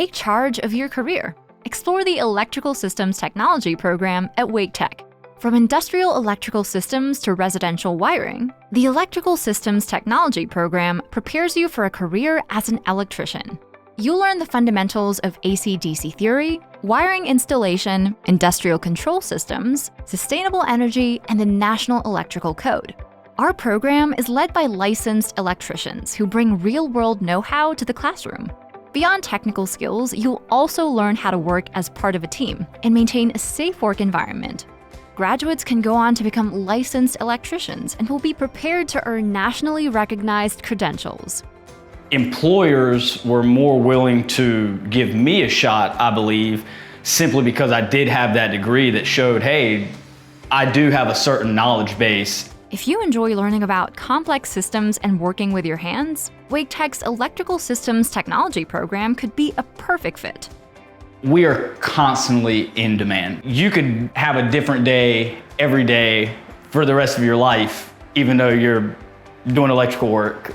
take charge of your career. Explore the Electrical Systems Technology program at Wake Tech. From industrial electrical systems to residential wiring, the Electrical Systems Technology program prepares you for a career as an electrician. You'll learn the fundamentals of AC/DC theory, wiring installation, industrial control systems, sustainable energy, and the National Electrical Code. Our program is led by licensed electricians who bring real-world know-how to the classroom. Beyond technical skills, you'll also learn how to work as part of a team and maintain a safe work environment. Graduates can go on to become licensed electricians and will be prepared to earn nationally recognized credentials. Employers were more willing to give me a shot, I believe, simply because I did have that degree that showed, hey, I do have a certain knowledge base. If you enjoy learning about complex systems and working with your hands, Wake Tech's Electrical Systems Technology program could be a perfect fit. We are constantly in demand. You could have a different day every day for the rest of your life, even though you're doing electrical work.